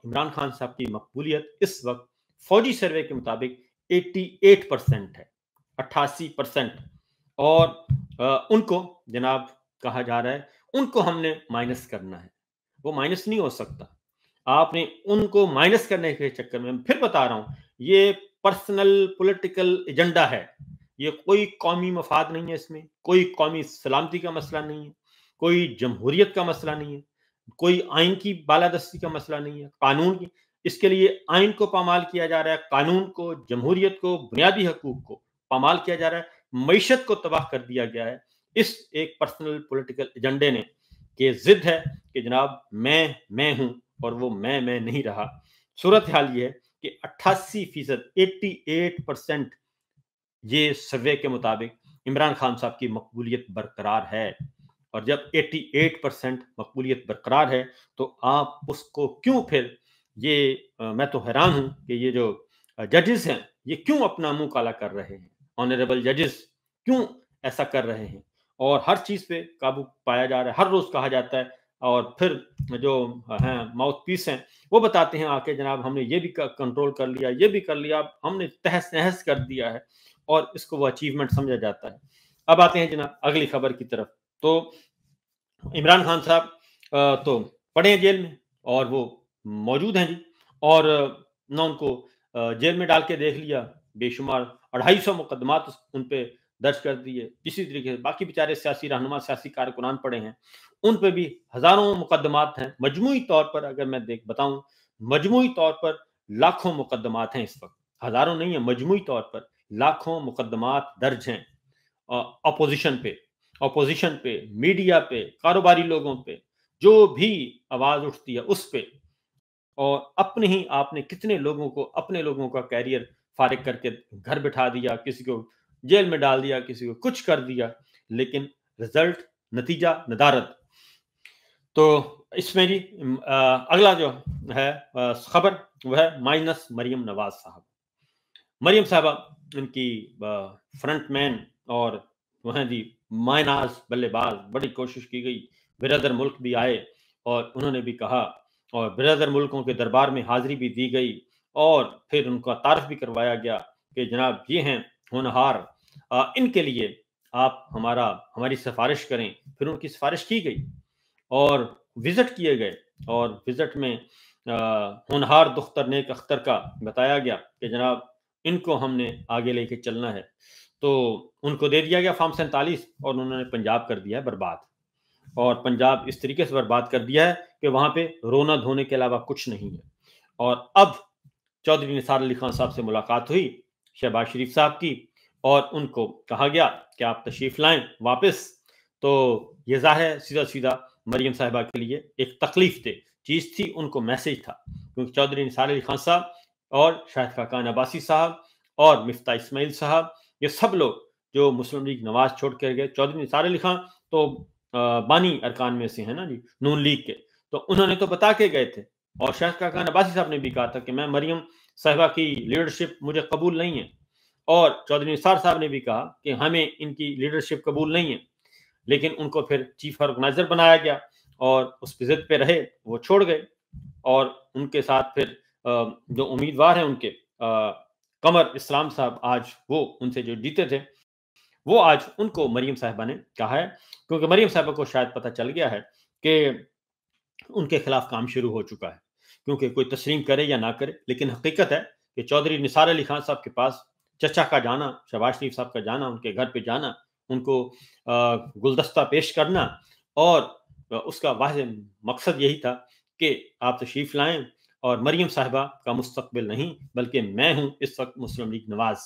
عمران خان صاحب کی مقبولیت اس وقت فوجی سروے کے مطابق 88% ہے، 88%. اور ان کو جناب کہا جا رہا ہے ان کو ہم نے مائنس کرنا ہے. وہ مائنس نہیں ہو سکتا. آپ نے ان کو مائنس کرنے کے چکر میں پھر بتا رہا ہوں یہ پرسنل پولیٹیکل ایجنڈا ہے. یہ کوئی قومی مفاد نہیں ہے، اس میں کوئی قومی سلامتی کا مسئلہ نہیں ہے، کوئی جمہوریت کا مسئلہ نہیں ہے، کوئی آئین کی بالادستی کا مسئلہ نہیں ہے، قانون کی. اس کے لیے آئین کو پامال کیا جا رہا ہے، قانون کو، جمہوریت کو، بنیادی حقوق کو پامال کیا جا رہا ہے، معیشت کو تباہ کر دیا گیا ہے اس ایک پرسنل پولیٹیکل ایجنڈے نے کہ ضد ہے کہ جناب میں ہوں اور وہ میں نہیں رہا. صورتحال یہ ہے کہ 88%، 88% یہ سروے کے مطابق عمران خان صاحب کی مقبولیت برقرار ہے. اور جب 88% مقبولیت برقرار ہے تو آپ اس کو کیوں پھر میں تو حیران ہوں کہ یہ جو ججز ہیں یہ کیوں اپنا منہ کالا کر رہے ہیں. آنریبل ججز کیوں ایسا کر رہے ہیں اور ہر چیز پہ قابو پایا جا رہا ہے. ہر روز کہا جاتا ہے اور پھر جو ہیں ماؤتھ پیس ہیں وہ بتاتے ہیں آ کے جناب ہم نے یہ بھی کنٹرول کر لیا، یہ بھی کر لیا، ہم نے تہس نہس کر دیا ہے اور اس کو وہ اچیومنٹ سمجھا جاتا ہے. اب آتے ہیں جناب اگلی خبر کی طرف. تو عمران خان صاحب تو پڑے ہیں جیل میں اور وہ موجود ہیں جی، اور نہ ان کو جیل میں ڈال کے دیکھ لیا، بے شمار 250 مقدمات ان پہ درج کر دیے. اسی طریقے سے باقی بیچارے سیاسی رہنما، سیاسی کارکنان پڑے ہیں، ان پہ بھی ہزاروں مقدمات ہیں. مجموعی طور پر اگر میں بتاؤں، مجموعی طور پر لاکھوں مقدمات ہیں اس وقت، ہزاروں نہیں ہیں، مجموعی طور پر لاکھوں مقدمات درج ہیں اپوزیشن پہ، میڈیا پہ، کاروباری لوگوں پہ، جو بھی آواز اٹھتی ہے اس پہ. اور آپ نے کتنے لوگوں کو، اپنے لوگوں کا کیریئر فارغ کر کے گھر بٹھا دیا، کسی کو جیل میں ڈال دیا، کسی کو کچھ کر دیا، لیکن رزلٹ، نتیجہ ندارت. تو اس میں جی اگلا جو ہے خبر وہ ہے مائنس مریم نواز صاحب. مریم صاحبہ ان کی فرنٹ مین اور وہ ہیں جی مائناز بلے باز. بڑی کوشش کی گئی، برادر ملک بھی آئے اور انہوں نے بھی کہا اور برادر ملکوں کے دربار میں حاضری بھی دی گئی اور پھر ان کا تعارف بھی کروایا گیا کہ جناب یہ ہیں ہونہار، ان کے لیے آپ ہماری سفارش کریں. پھر ان کی سفارش کی گئی اور وزٹ کیے گئے اور وزٹ میں ہونہار دختر نیک اختر کا بتایا گیا کہ جناب ان کو ہم نے آگے لے کے چلنا ہے. تو ان کو دے دیا گیا فارم 47 اور انہوں نے پنجاب کر دیا ہے برباد. اور پنجاب اس طریقے سے برباد کر دیا ہے کہ وہاں پہ رونا دھونے کے علاوہ کچھ نہیں ہے. اور اب چودھری نثار علی خان صاحب سے ملاقات ہوئی، شہباز شریف صاحب کی، اور ان کو کہا گیا کہ آپ تشریف لائیں واپس. تو یہ ظاہر ہے سیدھا مریم صاحبہ کے لیے ایک تکلیف دہ چیز تھی، ان کو میسج تھا، کیونکہ چودھری نثار علی خان صاحب اور شاہد خاقان عباسی صاحب اور مفتاح اسماعیل صاحب، یہ سب لوگ جو مسلم لیگ نواز چھوڑ کر گئے. چودھری نثار علی خان تو بانی ارکان میں سے ہیں نا جی نون لیگ کے، تو انہوں نے تو بتا کے گئے تھے. اور شاہد خاقان عباسی صاحب نے بھی کہا تھا کہ میں مریم صاحبہ کی لیڈرشپ مجھے قبول نہیں ہے، اور چودھری نثار صاحب نے بھی کہا کہ ہمیں ان کی لیڈرشپ قبول نہیں ہے. لیکن ان کو پھر چیف آرگنائزر بنایا گیا اور اس پہ ضد پہ رہے، وہ چھوڑ گئے. اور ان کے ساتھ پھر جو امیدوار ہیں ان کے قمر اسلام صاحب، آج وہ ان سے جو جیتے تھے، وہ آج ان کو مریم صاحبہ نے کہا ہے، کیونکہ مریم صاحبہ کو شاید پتہ چل گیا ہے کہ ان کے خلاف کام شروع ہو چکا ہے. کیونکہ کوئی تسلیم کرے یا نہ کرے، لیکن حقیقت ہے کہ چودھری نثار علی خان صاحب کے پاس چچا کا جانا، شہباز شریف صاحب کا جانا، ان کے گھر پہ جانا، ان کو گلدستہ پیش کرنا، اور اس کا واحد مقصد یہی تھا کہ آپ تشریف لائیں اور مریم صاحبہ کا مستقبل نہیں بلکہ میں ہوں اس وقت مسلم لیگ نواز.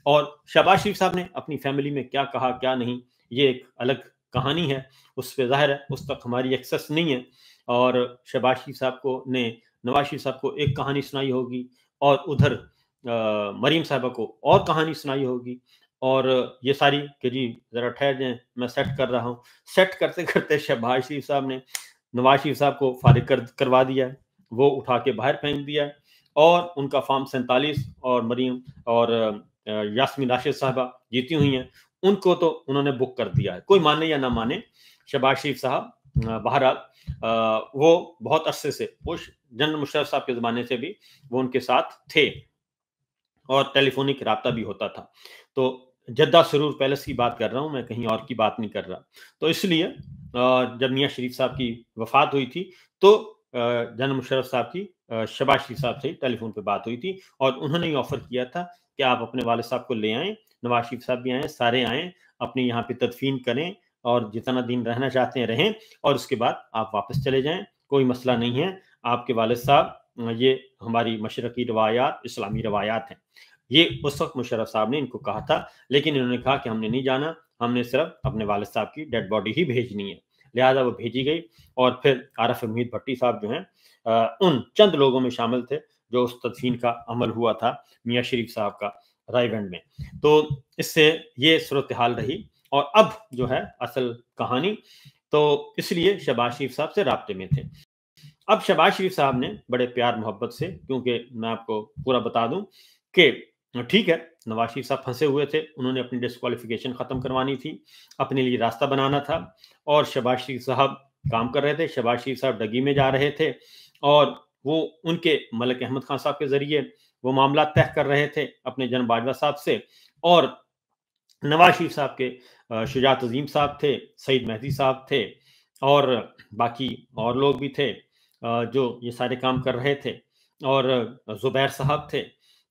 اور شہباز شریف صاحب نے اپنی فیملی میں کیا کہا کیا نہیں، یہ ایک الگ کہانی ہے، اس پہ ظاہر ہے اس تک ہماری ایکسس نہیں ہے. اور شہباز شریف صاحب کو نے نواز شریف صاحب کو ایک کہانی سنائی ہوگی اور ادھر مریم صاحبہ کو اور کہانی سنائی ہوگی، اور یہ ساری کہ جی ذرا ٹھہر جائیں میں سیٹ کر رہا ہوں. سیٹ کرتے کرتے شہباز شریف صاحب نے نواز شریف صاحب کو فارغ کروا دیا ہے، وہ اٹھا کے باہر پھینک دیا ہے، اور ان کا فارم 47 اور مریم اور یاسمین راشد صاحبہ جیتی ہوئی ہیں، ان کو تو انہوں نے بک کر دیا ہے. کوئی مانے یا نہ مانے، شہباز شریف صاحب बहरहाल वो बहुत अरसे से वो जनरल मुशर्रफ साहब के ज़माने से भी वो उनके साथ थे और टेलीफ़ोनिक राब्ता भी होता था। तो जद्दा सुरूर पैलेस की बात कर रहा हूँ मैं, कहीं और की बात नहीं कर रहा। तो इसलिए जब मियाँ शरीफ साहब की वफ़ात हुई थी, तो जनरल मुशर्रफ साहब की शहबाज शरीफ साहब से टेलीफ़ोन पे बात हुई थी और उन्होंने ही ऑफ़र किया था कि आप अपने वालिद साहब को ले आएँ, नवाज़ शरीफ साहब भी आएँ, सारे आएँ, अपनी यहाँ पे तदफ़ीन करें और जितना दिन रहना चाहते हैं रहें और उसके बाद आप वापस चले जाएँ, कोई मसला नहीं है। आपके वालिद साहब ये हमारी मशरक़ी रवायात, इस्लामी रवायात हैं। ये उस वक़्त मुशर्रफ साहब ने इनको कहा था, लेकिन इन्होंने कहा कि हमने नहीं जाना, हमने सिर्फ़ अपने वालिद साहब की डेड बॉडी ही भेजनी है। लिहाज़ा वो भेजी गई और फिर आरिफ़ हमीद भट्टी साहब जो हैं उन चंद लोगों में शामिल थे, जो उस तदफ़ीन का अमल हुआ था मियाँ शरीफ साहब का रायगढ़ में। तो इससे ये सूरत-ए-हाल रही और अब जो है असल कहानी, तो इसलिए शहबाज शरीफ साहब से राब्ते में थे। अब शहबाज शरीफ साहब ने बड़े प्यार-मोहब्बत से, क्योंकि मैं आपको पूरा बता दूँ कि ठीक है, नवाज़ शरीफ साहब फँसे हुए थे, उन्होंने अपनी डिस्क्वालिफ़िकेशन ख़त्म करवानी थी, अपने लिए रास्ता बनाना था और शहबाज शरीफ साहब काम कर रहे थे, शहबाज शरीफ साहब डगी में जा रहे थे और वो उनके मलिक अहमद खान साहब के ज़रिए वो मामला तय कर रहे थे अपने जनरल बाजवा साहब से और नवाज़ शरीफ साहब के शुजात अज़ीम साहब थे, सईद मेहदी साहब थे और बाकी और लोग भी थे जो ये सारे काम कर रहे थे और ज़ुबैर साहब थे।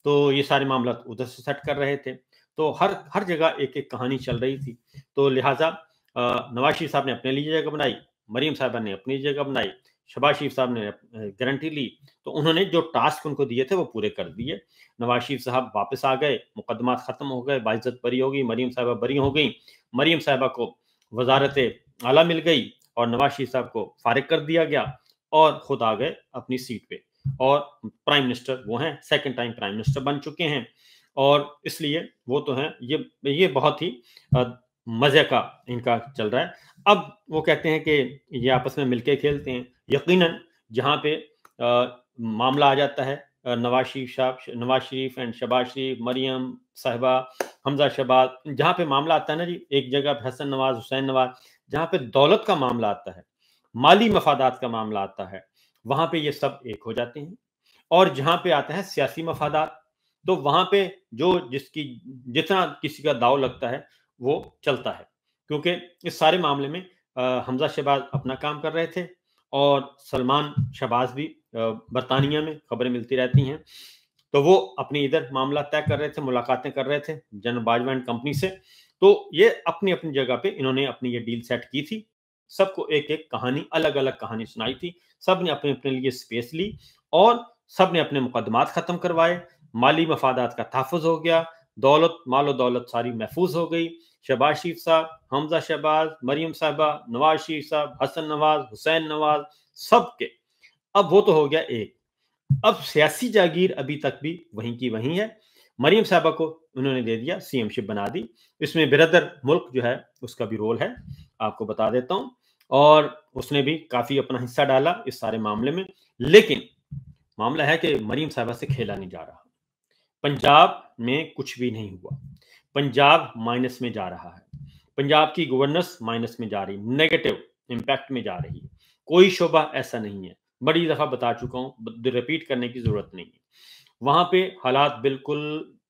तो ये सारे मामलात उधर से सेट कर रहे थे। तो हर हर जगह एक-एक कहानी चल रही थी। तो लिहाज़ा नवाज़ शरीफ साहब ने अपने लिए जगह बनाई, मरीम साहिबा ने अपनी जगह बनाई, शहबाज शरीफ साहब ने गारंटी ली। तो उन्होंने जो टास्क उनको दिए थे वो पूरे कर दिए। नवाज़ शरीफ साहब वापस आ गए, मुकदमात ख़त्म हो गए, बाइज़्ज़त बरी हो गई, मरीम साहिबा बरी हो गईं। मरीम साहिबा को वज़ारत-ए-आला मिल गई और नवाज़ शरीफ साहब को फ़ारिग कर दिया गया और खुद आ गए अपनी सीट पे और प्राइम मिनिस्टर वो हैं, सेकंड टाइम प्राइम मिनिस्टर बन चुके हैं और इसलिए वो तो हैं, ये बहुत ही मज़े का इनका चल रहा है। अब वो कहते हैं कि ये आपस में मिलके खेलते हैं। यकीनन जहाँ पे मामला आ जाता है नवाज़ शरीफ एंड शहबाज शरीफ, मरियम साहिबा, हमज़ा शहबाज, जहाँ पे मामला आता है ना जी, एक जगह पे हसन नवाज़, हुसैन नवाज़, जहाँ पे दौलत का मामला आता है, माली मफादात का मामला आता है, वहाँ पे ये सब एक हो जाते हैं और जहाँ पे आता है सियासी मफादात, तो वहाँ पे जो जिसकी जितना किसी का दाँव लगता है, वो चलता है। क्योंकि इस सारे मामले में हमज़ा शहबाज अपना काम कर रहे थे और सलमान शहबाज भी बरतानिया में खबरें मिलती रहती हैं। तो वो अपनी इधर मामला तय कर रहे थे, मुलाकातें कर रहे थे जनरल बाजवा एंड कंपनी से। तो ये अपनी-अपनी जगह पे इन्होंने अपनी ये डील सेट की थी। सबको एक-एक कहानी, अलग-अलग कहानी सुनाई थी। सब ने अपने-अपने लिए स्पेस ली और सब ने अपने मुकदमात ख़त्म करवाए, माली मफादात का तहफ़्फ़ुज़ हो गया, मालो-दौलत सारी महफ़ूज़ हो गई। शहबाज शरीफ साहब, हमज़ा शहबाज, मरियम साहिबा, नवाज़ शरीफ साहब, हसन नवाज़, हुसैन नवाज़, सबके अब वो तो हो गया एक। अब सियासी जागीर अभी तक भी वहीं की वहीं है। मरियम साहिबा को उन्होंने दे दिया, सीएमशिप बना दी। इसमें बिरदर मुल्क जो है उसका भी रोल है, आपको बता देता हूँ और उसने भी काफ़ी अपना हिस्सा डाला इस सारे मामले में। लेकिन मामला है कि मरियम साहिबा से खेला नहीं जा रहा। पंजाब में कुछ भी नहीं हुआ। पंजाब माइनस में जा रहा है। पंजाब की गवर्नेंस माइनस में जा रही है, नेगेटिव इम्पैक्ट में जा रही है। कोई शोबा ऐसा नहीं है। बड़ी दफ़ा बता चुका हूँ, रिपीट करने की ज़रूरत नहीं है। वहाँ पे हालात बिल्कुल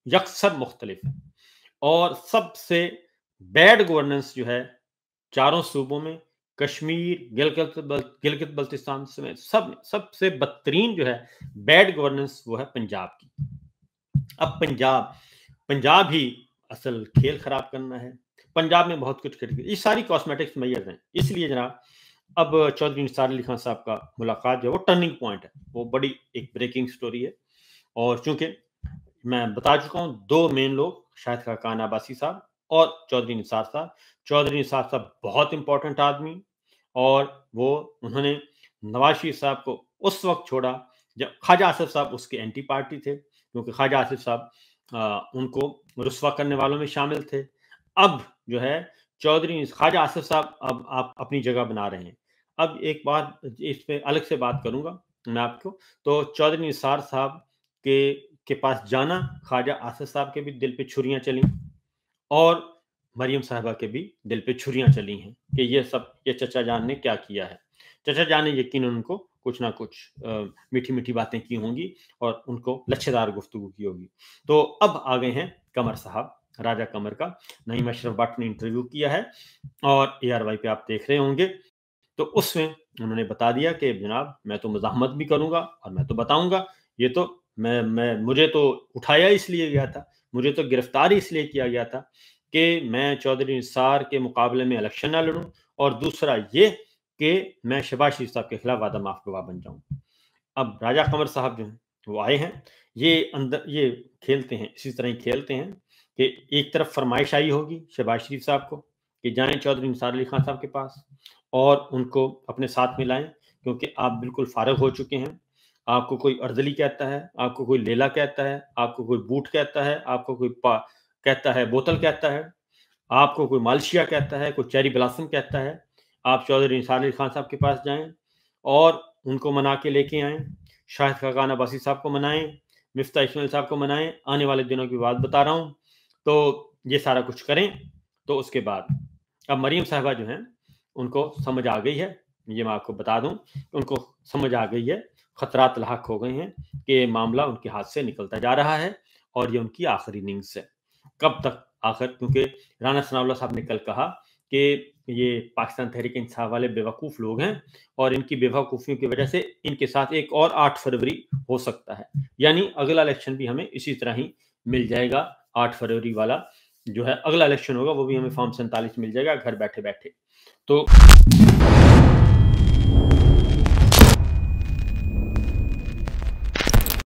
यकसर मुख्तलिफ हैं और सबसे बैड गवर्नेंस जो है चारों सूबों में, कश्मीर, गिलगित बल्तिस्तान समेत सब में सबसे बदतरीन जो है बैड गवर्नेंस वो है पंजाब की। अब पंजाब ही असल खेल खराब करना है। पंजाब में बहुत कुछ ये सारी कॉस्मेटिक्स मेजर्स हैं। इसलिए जनाब अब चौधरी निसार अली खान साहब का मुलाकात जो है वो टर्निंग पॉइंट है। वो बड़ी एक ब्रेकिंग स्टोरी है और चूँकि मैं बता चुका हूँ 2 मेन लोग शाहिद खाकान अब्बासी साहब और चौधरी निसार साहब। चौधरी निसार साहब बहुत इम्पोर्टेंट आदमी और वो उन्होंने नवाज़ शरीफ साहब को उस वक़्त छोड़ा जब ख्वाजा आसिफ साहब उसके एंटी पार्टी थे, क्योंकि ख्वाजा आसिफ साहब उनको रुस्वा करने वालों में शामिल थे। अब जो है चौधरी ख्वाजा आसिफ साहब अब आप अपनी जगह बना रहे हैं। अब एक बात इस पे अलग से बात करूँगा मैं आपको, तो चौधरी निसार साहब के पास जाना ख्वाजा आसिफ साहब के भी दिल पे छुरियाँ चली और मरियम साहिबा के भी दिल पे छुरियाँ चली हैं। کہ ये चचा जान ने क्या किया है। चचा जान ने यकीनन उनको कुछ ना कुछ मीठी-मीठी बातें की होंगी और उनको लच्छेदार गुफ्तगू की होगी। तो अब आ गए हैं कमर साहब, राजा कमर का नईम अशरफ भट्ट ने इंटरव्यू किया है और ARY पे आप देख रहे होंगे। तो उसमें उन्होंने बता दिया कि जनाब मैं तो मज़ाहमत भी करूँगा और मैं तो बताऊँगा, ये तो मुझे तो उठाया इसलिए गया था, मुझे तो गिरफ्तार इसलिए किया गया था कि मैं चौधरी निसार के मुकाबले में इलेक्शन ना लड़ूँ और दूसरा ये कि मैं शहबाज शरीफ साहब के खिलाफ वादा माफ़ गवाह बन जाऊँ। अब राजा कमर साहब जो हैं, वो आए हैं, ये खेलते हैं, इसी तरह ही खेलते हैं कि एक तरफ फरमाइश आई होगी शहबाज शरीफ साहब को कि जाएँ चौधरी निसार अली खान साहब के पास और उनको अपने साथ में लाएँ क्योंकि आप बिल्कुल फ़ारिग हो चुके हैं। आपको कोई अर्दली कहता है, आपको कोई लेला कहता है, आपको कोई बूट कहता है, आपको कोई कहता है बोतल कहता है, आपको कोई मालशिया कहता है, कोई चेरी ब्लॉसम कहता है। आप चौधरी निसार अली खान साहब के पास जाएँ और उनको मना के लेके आएँ। शाहिद खाकान अब्बासी साहब को मनाएँ, मिफ्ता इस्माइल साहब को मनाएँ, आने वाले दिनों की बात बता रहा हूँ। तो ये सारा कुछ करें, तो उसके बाद अब मरीम साहिबा जो हैं, उनको समझ आ गई है, ये मैं आपको बता दूँ, उनको समझ आ गई है, खतरात लाहक हो गए हैं कि मामला उनके हाथ से निकलता जा रहा है और ये उनकी आखिरी इनिंग्स है। कब तक आखिर, क्योंकि राना सनाउल्लाह साहब ने कल कहा कि ये पाकिस्तान तहरीक-ए-इंसाफ वाले बेवकूफ़ लोग हैं और इनकी बेवकूफ़ियों की वजह से इनके साथ एक और 8 फरवरी हो सकता है। यानी अगला इलेक्शन भी हमें इसी तरह ही मिल जाएगा, 8 फरवरी वाला जो है अगला इलेक्शन होगा, वो भी हमें फॉर्म 47 मिल जाएगा घर बैठे-बैठे। तो